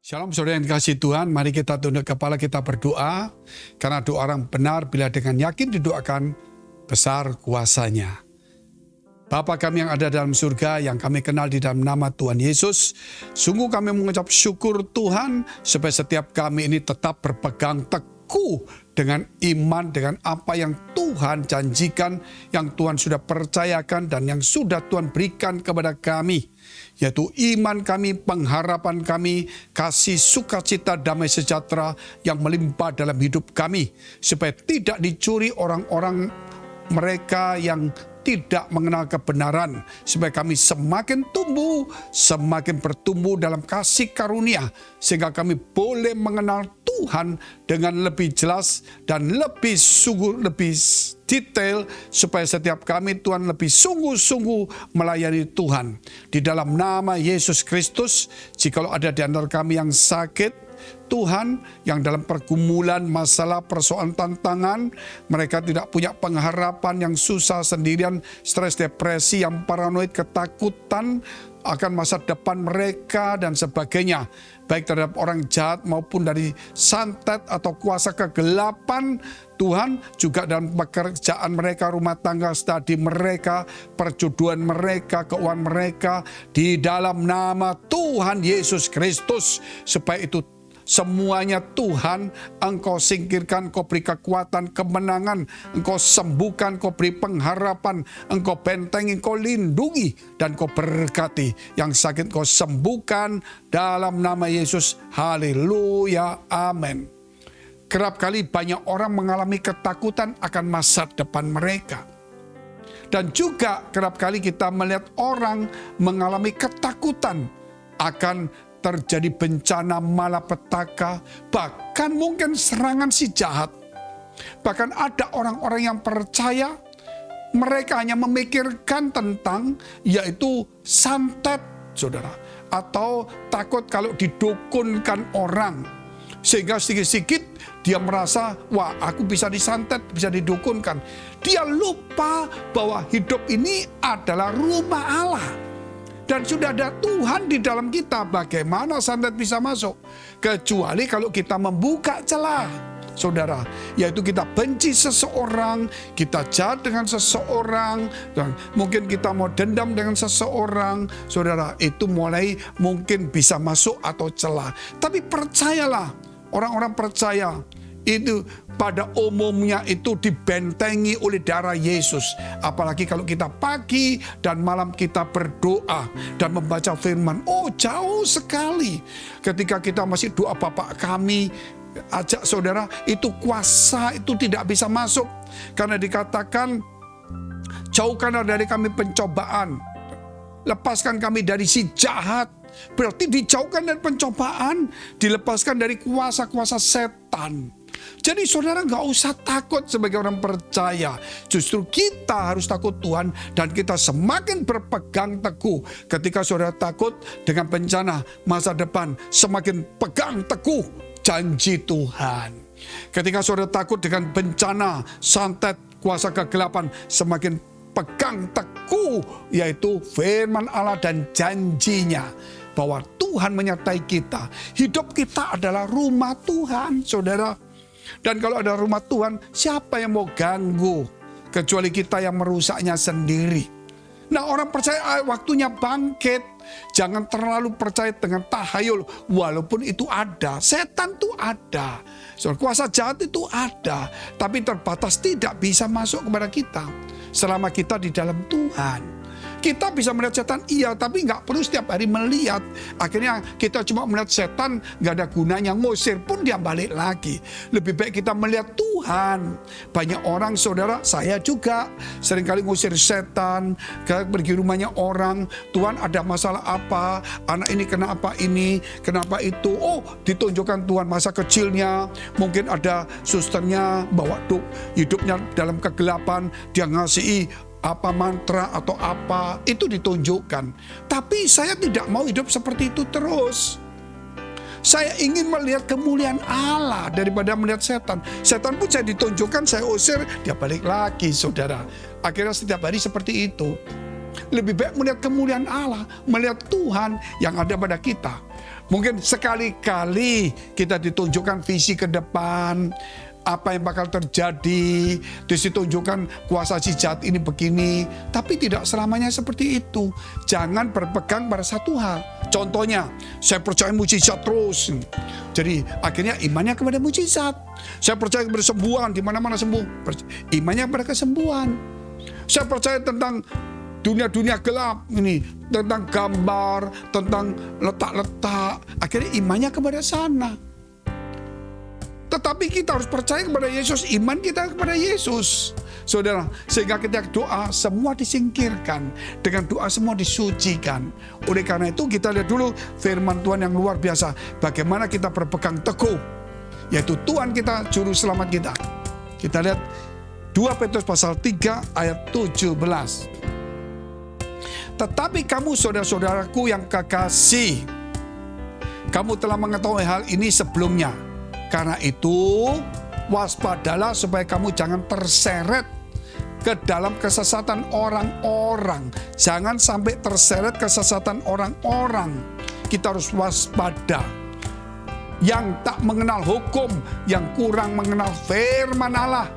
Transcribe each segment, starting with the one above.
Shalom saudara yang dikasihi Tuhan, mari kita tunduk kepala kita berdoa. Karena doa orang benar bila dengan yakin didoakan, besar kuasanya. Bapa kami yang ada dalam surga, yang kami kenal di dalam nama Tuhan Yesus, sungguh kami mengucap syukur Tuhan, supaya setiap kami ini tetap berpegang teguh dengan iman, dengan apa yang Tuhan janjikan, yang Tuhan sudah percayakan, dan yang sudah Tuhan berikan kepada kami. Yaitu iman kami, pengharapan kami, kasih sukacita damai sejahtera yang melimpah dalam hidup kami. Supaya tidak dicuri orang-orang mereka yang tidak mengenal kebenaran. Supaya kami semakin tumbuh, semakin bertumbuh dalam kasih karunia. Sehingga kami boleh mengenal Tuhan dengan lebih jelas dan lebih sungguh, lebih detail. Supaya setiap kami Tuhan lebih sungguh-sungguh melayani Tuhan. Di dalam nama Yesus Kristus, jikalau ada di antara kami yang sakit, Tuhan, yang dalam pergumulan, masalah, persoalan, tantangan, mereka tidak punya pengharapan, yang susah sendirian, stres, depresi, yang paranoid, ketakutan akan masa depan mereka dan sebagainya, baik terhadap orang jahat maupun dari santet atau kuasa kegelapan. Tuhan, juga dalam pekerjaan mereka, rumah tangga, studi mereka, perjodohan mereka, keuangan mereka, di dalam nama Tuhan Yesus Kristus, supaya itu semuanya Tuhan, Engkau singkirkan, Engkau beri kekuatan, kemenangan, Engkau sembuhkan, Engkau beri pengharapan, Engkau bentengi, Engkau lindungi, dan Engkau berkati. Yang sakit Engkau sembuhkan dalam nama Yesus. Haleluya, amin. Kerap kali banyak orang mengalami ketakutan akan masa depan mereka. Dan juga kerap kali kita melihat orang mengalami ketakutan akan terjadi bencana malapetaka, bahkan mungkin serangan si jahat. Bahkan ada orang-orang yang percaya, mereka hanya memikirkan tentang yaitu santet, saudara. Atau takut kalau didukunkan orang. Sehingga sedikit-sedikit dia merasa, wah aku bisa disantet, bisa didukunkan. Dia lupa bahwa hidup ini adalah rumah Allah. Dan sudah ada Tuhan di dalam kita, bagaimana santet bisa masuk? Kecuali kalau kita membuka celah, saudara. Yaitu kita benci seseorang, kita jahat dengan seseorang, dan mungkin kita mau dendam dengan seseorang, saudara. Itu mulai mungkin bisa masuk atau celah. Tapi percayalah, orang-orang percaya, itu pada umumnya itu dibentengi oleh darah Yesus. Apalagi kalau kita pagi dan malam kita berdoa dan membaca firman. Oh, jauh sekali ketika kita masih doa Bapa kami, ajak saudara, itu kuasa itu tidak bisa masuk. Karena dikatakan, jauhkanlah dari kami pencobaan, lepaskan kami dari si jahat. Berarti dijauhkan dari pencobaan, dilepaskan dari kuasa-kuasa setan. Jadi saudara nggak usah takut sebagai orang percaya. Justru kita harus takut Tuhan, dan kita semakin berpegang teguh. Ketika saudara takut dengan bencana masa depan, semakin pegang teguh janji Tuhan. Ketika saudara takut dengan bencana, santet, kuasa kegelapan, semakin pegang teguh yaitu firman Allah dan janjinya. Bahwa Tuhan menyertai kita. Hidup kita adalah rumah Tuhan, saudara. Dan kalau ada rumah Tuhan, siapa yang mau ganggu? Kecuali kita yang merusaknya sendiri. Nah, orang percaya waktunya bangkit. Jangan terlalu percaya dengan tahayul. Walaupun itu ada, setan itu ada. Kuasa jahat itu ada. Tapi terbatas, tidak bisa masuk kepada kita selama kita di dalam Tuhan. Kita bisa melihat setan, iya, tapi nggak perlu setiap hari melihat. Akhirnya kita cuma melihat setan, nggak ada gunanya, ngusir pun dia balik lagi. Lebih baik kita melihat Tuhan. Banyak orang, saudara, saya juga seringkali ngusir setan, pergi rumahnya orang. Tuhan, ada masalah apa? Anak ini kenapa ini? Kenapa itu? Oh, ditunjukkan Tuhan masa kecilnya. Mungkin ada susternya bawa hidupnya dalam kegelapan, dia ngasihi apa mantra atau apa, itu ditunjukkan. Tapi saya tidak mau hidup seperti itu terus. Saya ingin melihat kemuliaan Allah daripada melihat setan. Setan pun saya ditunjukkan, saya usir, dia balik lagi, saudara. Akhirnya setiap hari seperti itu. Lebih baik melihat kemuliaan Allah, melihat Tuhan yang ada pada kita. Mungkin sekali-kali kita ditunjukkan visi ke depan, apa yang bakal terjadi, ditunjukkan kuasa si jahat ini begini, tapi tidak selamanya seperti itu. Jangan berpegang pada satu hal. Contohnya, saya percaya mujizat terus. Jadi akhirnya imannya kepada mujizat. Saya percaya kepada sembuhan, di mana-mana sembuh. Imannya kepada kesembuhan. Saya percaya tentang dunia-dunia gelap ini, tentang gambar, tentang letak-letak. Akhirnya imannya kepada sana. Tetapi kita harus percaya kepada Yesus, iman kita kepada Yesus. Saudara, sehingga ketika doa semua disingkirkan, dengan doa semua disucikan. Oleh karena itu kita lihat dulu firman Tuhan yang luar biasa. Bagaimana kita berpegang teguh, yaitu Tuhan kita, juru selamat kita. Kita lihat 2 Petrus pasal 3 ayat 17. Tetapi kamu saudara-saudaraku yang kekasih, kamu telah mengetahui hal ini sebelumnya. Karena itu waspadalah supaya kamu jangan terseret ke dalam kesesatan orang-orang. Jangan sampai terseret kesesatan orang-orang. Kita harus waspada. Yang tak mengenal hukum, yang kurang mengenal firman Allah.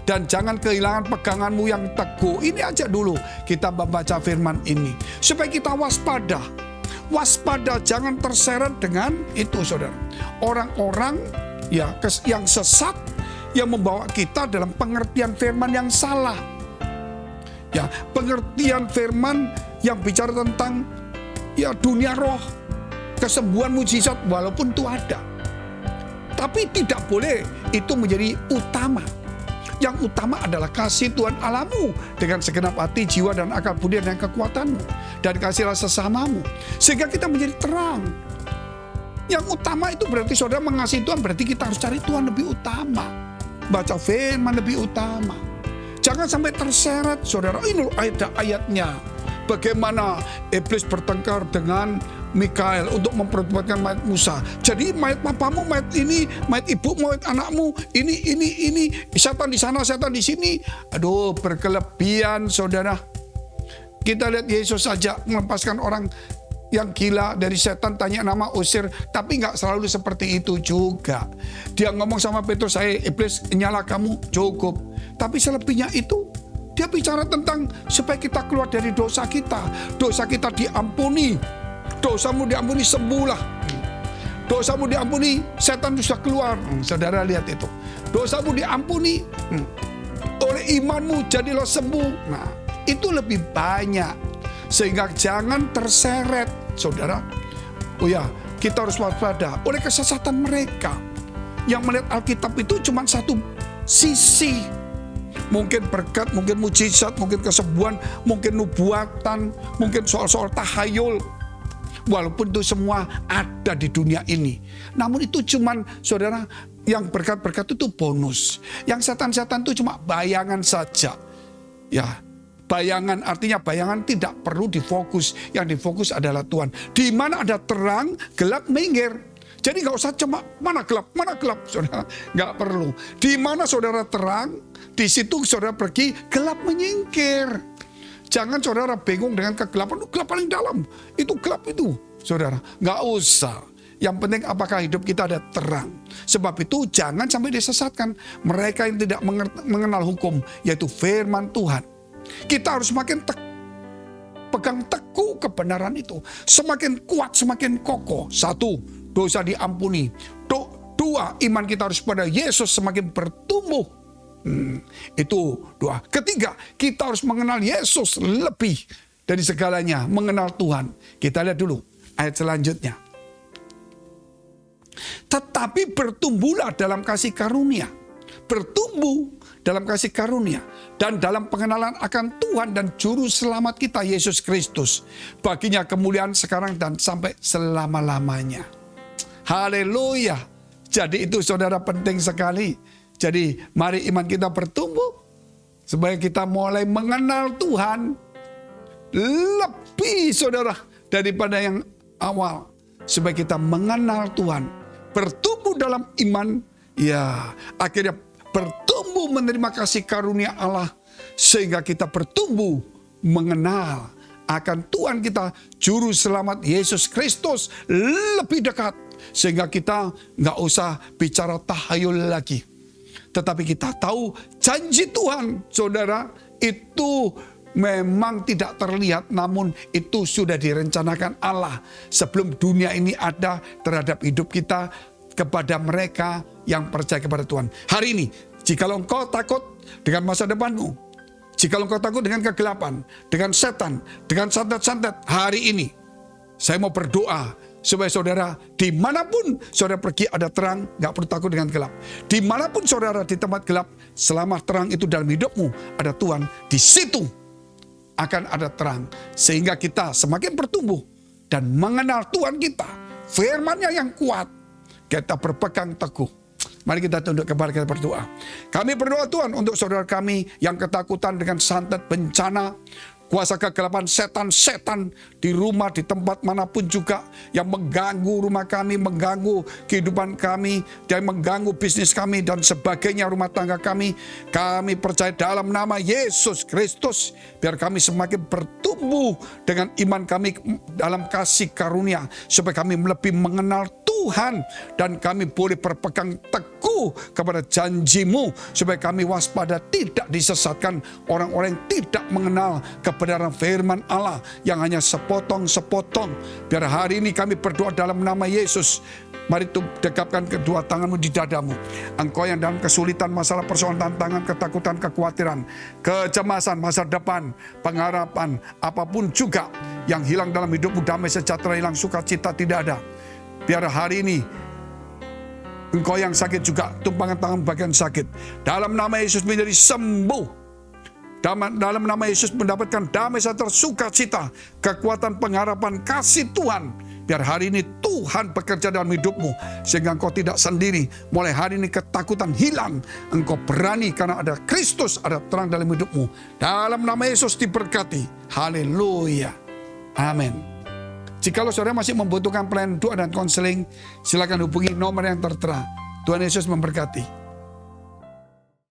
Dan jangan kehilangan peganganmu yang teguh. Ini aja dulu kita membaca firman ini. Supaya kita waspada. Waspada, jangan terseret dengan itu, saudara. Orang-orang yang sesat, yang membawa kita dalam pengertian firman yang salah. Ya, pengertian firman yang bicara tentang dunia roh, kesembuhan mujizat walaupun itu ada. Tapi tidak boleh itu menjadi utama. Yang utama adalah kasih Tuhan Allahmu dengan segenap hati, jiwa, dan akal budi dan kekuatanmu. Dan kasihlah sesamamu. Sehingga kita menjadi terang. Yang utama itu berarti saudara mengasihi Tuhan, berarti kita harus cari Tuhan lebih utama. Baca firman lebih utama. Jangan sampai terseret, saudara. Ini ada ayatnya. Bagaimana iblis bertengkar dengan Mikael untuk memperbuatkan mayat Musa. Jadi mayat papamu, mayat ini, mayat ibumu, mayat anakmu, ini, setan di sana, setan di sini. Aduh, berkelebihan, saudara. Kita lihat Yesus saja melepaskan orang yang gila dari setan, tanya nama, usir. Tapi nggak selalu seperti itu juga. Dia ngomong sama Petrus, saya iblis, nyala kamu, cukup. Tapi selebihnya itu, dia bicara tentang supaya kita keluar dari dosa kita. Dosa kita diampuni. Dosamu diampuni, sembuhlah. Dosamu diampuni, setan sudah keluar. Saudara lihat itu. Dosamu diampuni, oleh imanmu jadilah sembuh. Nah, itu lebih banyak. Sehingga jangan terseret, saudara. Oh ya, kita harus waspada oleh kesesatan mereka. Yang melihat Alkitab itu cuma satu sisi. Mungkin berkat, mungkin mujizat, mungkin kesembuhan, mungkin nubuatan, mungkin soal-soal tahayul. Walaupun itu semua ada di dunia ini. Namun itu cuman, saudara, yang berkat-berkat itu bonus. Yang setan-setan itu cuma bayangan saja. Ya, bayangan artinya bayangan tidak perlu difokus. Yang difokus adalah Tuhan. Di mana ada terang, gelap minggir. Jadi nggak usah cuma mana gelap, saudara. Nggak perlu. Di mana saudara terang, di situ saudara pergi, gelap menyingkir. Jangan saudara bingung dengan kegelapan, gelap paling dalam, itu gelap itu, saudara. Nggak usah. Yang penting apakah hidup kita ada terang. Sebab itu jangan sampai disesatkan mereka yang tidak mengenal hukum, yaitu firman Tuhan. Kita harus semakin pegang teguh kebenaran itu. Semakin kuat, semakin kokoh. 1, dosa diampuni. 2, iman kita harus pada Yesus semakin bertumbuh. Itu doa. 3, kita harus mengenal Yesus lebih dari segalanya, mengenal Tuhan. Kita lihat dulu ayat selanjutnya. Tetapi bertumbuhlah dalam kasih karunia. Bertumbuh dalam kasih karunia dan dalam pengenalan akan Tuhan dan juru selamat kita Yesus Kristus. Baginya kemuliaan sekarang dan sampai selama-lamanya. Haleluya. Jadi itu saudara penting sekali. Jadi mari iman kita bertumbuh supaya kita mulai mengenal Tuhan lebih, saudara, daripada yang awal. Supaya kita mengenal Tuhan, bertumbuh dalam iman, ya akhirnya bertumbuh menerima kasih karunia Allah. Sehingga kita bertumbuh mengenal akan Tuhan kita, Juru Selamat Yesus Kristus lebih dekat. Sehingga kita nggak usah bicara tahayul lagi. Tetapi kita tahu janji Tuhan, saudara, itu memang tidak terlihat, namun itu sudah direncanakan Allah sebelum dunia ini ada terhadap hidup kita kepada mereka yang percaya kepada Tuhan. Hari ini, jikalau engkau takut dengan masa depanmu, jikalau engkau takut dengan kegelapan, dengan setan, dengan santet-santet, hari ini saya mau berdoa supaya saudara dimanapun saudara pergi ada terang, gak perlu takut dengan gelap. Dimanapun saudara di tempat gelap, selama terang itu dalam hidupmu ada Tuhan, di situ akan ada terang. Sehingga kita semakin bertumbuh dan mengenal Tuhan kita, firman-Nya yang kuat, kita berpegang teguh. Mari kita tunduk kepala kita berdoa. Kami berdoa Tuhan untuk saudara kami yang ketakutan dengan santet, bencana, kuasa kegelapan, setan-setan di rumah, di tempat manapun juga yang mengganggu rumah kami, mengganggu kehidupan kami, dan mengganggu bisnis kami dan sebagainya, rumah tangga kami. Kami percaya dalam nama Yesus Kristus, biar kami semakin bertumbuh dengan iman kami dalam kasih karunia, supaya kami lebih mengenal Tuhan dan kami boleh berpegang teguh kepada janji-Mu, supaya kami waspada tidak disesatkan orang-orang yang tidak mengenal kebenaran firman Allah yang hanya sepotong-sepotong. Biar hari ini kami berdoa dalam nama Yesus. Mari dekapkan kedua tanganmu di dadamu. Engkau yang dalam kesulitan, masalah, persoalan, tantangan, ketakutan, kekhawatiran, kecemasan, masa depan, pengharapan, apapun juga yang hilang dalam hidupmu, damai sejahtera hilang, sukacita tidak ada. Biar hari ini engkau yang sakit juga, tumpangan tangan bagian sakit, dalam nama Yesus menjadi sembuh. Dalam nama Yesus mendapatkan damai sejahtera, sukacita, kekuatan, pengharapan, kasih Tuhan. Biar hari ini Tuhan bekerja dalam hidupmu, sehingga engkau tidak sendiri. Mulai hari ini ketakutan hilang. Engkau berani karena ada Kristus, ada terang dalam hidupmu. Dalam nama Yesus diberkati. Haleluya. Amin. Jikalau saudara masih membutuhkan pelayanan doa dan konseling, silakan hubungi nomor yang tertera. Tuhan Yesus memberkati.